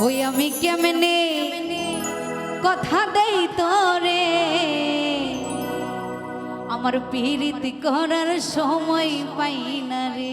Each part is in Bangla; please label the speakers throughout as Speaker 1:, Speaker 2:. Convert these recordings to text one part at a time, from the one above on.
Speaker 1: ওই আমি কেমনে কথা দেই তোরে, আমার পীড়িত করার সময় পাই না রে।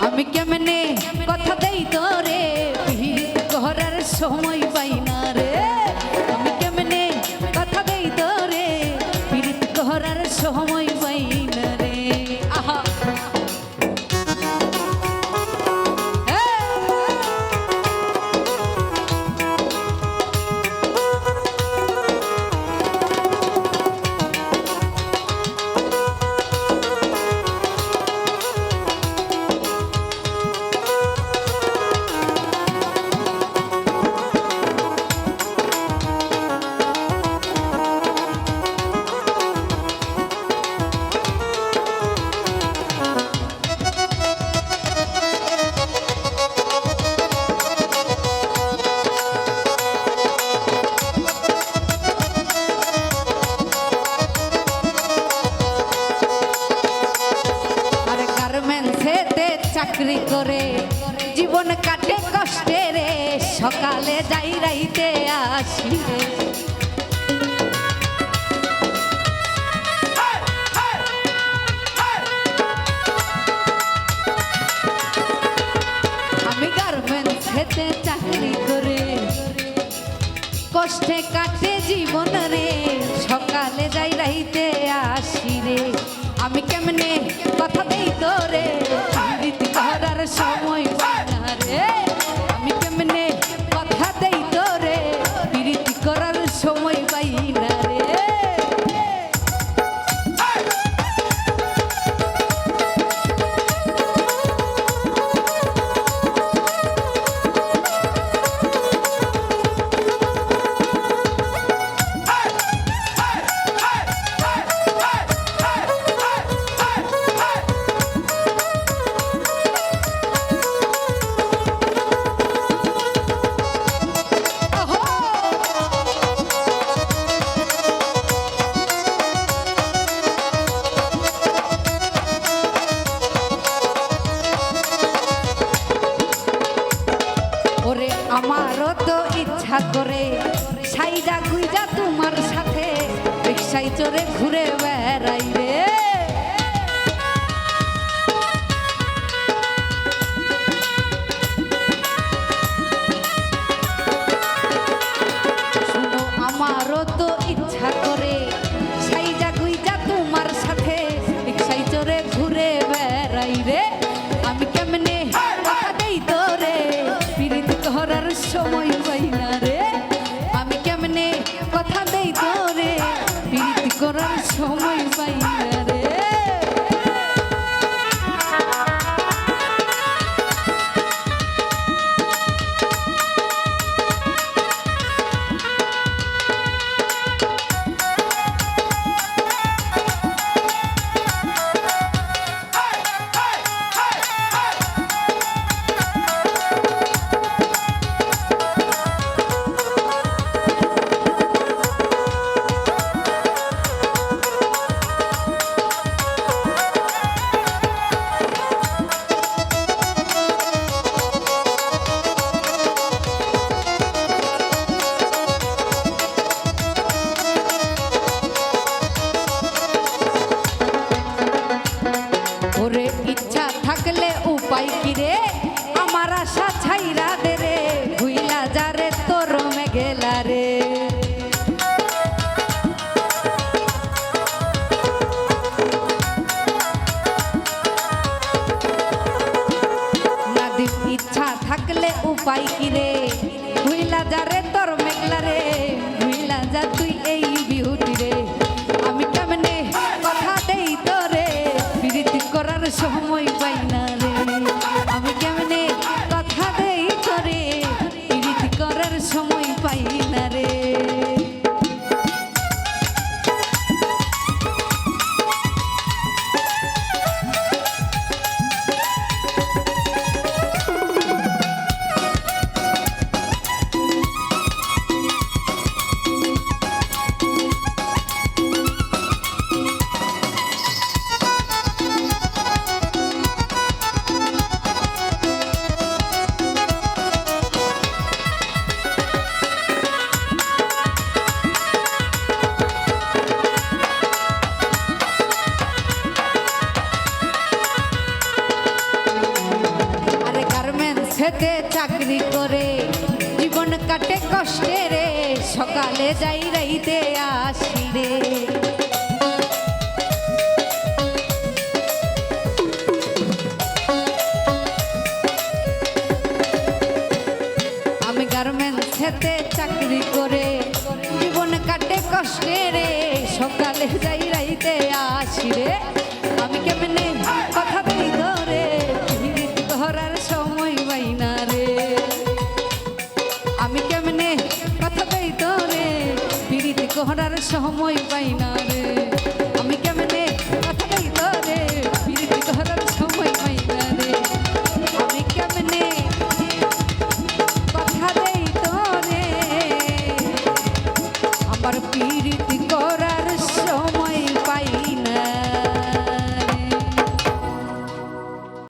Speaker 1: আমি কেমনে কথা দেই তোরে, পীড়িত করার সময় পাই না রে। আমি কেমনে কথা দেই তোরে, পীড়িত করার সময় পাই না রে। আহা চাকরি করে জীবন কাটে কষ্টে রে, সকালে যাই রাইতে আসি রে। আমি গার্মেন্টসেতে চাকরি করে কষ্টে কাটে জীবন রে, সকালে যাই রাইতে আসি রে। আমি কেমনে কথা দেই তোরে, পীড়িত করার সময় পাই না রে। আমি কেমনে কথা দেই তোরে, পীড়িত করার সময় পাই না রে। ওরে আমারও তো ইচ্ছা করে সাইজা গুইজা তোমার সাথে রিক্সায় চড়ে ঘুরে বেড়াই রে। শুনো আমারও তো ইচ্ছা করে সাইজা গুইজা তোমার সাথে রিক্সায় চড়ে ঘুরে বেড়াই রে। আমি কেমনে কথা দেই তোরে, পীড়িত করার সময় পাই না রে। আমি কেমনে কথা দেই তোরে, পীড়িত করার সময় পাই না রে। কাটে কষ্টে রে সকালে যাই রাইতে আসি রে আমি গার্মেন্টসেতে চাকরি করে জীবন কাটে কষ্টে রে সকালে যাই রাইতে আসি রে আমি কেমনে কথা দেই ধরে পিরিত করার সময় পাই না রে আমি কেমনে কথা দেই তোরে পিরিত করার সময় পাই না রে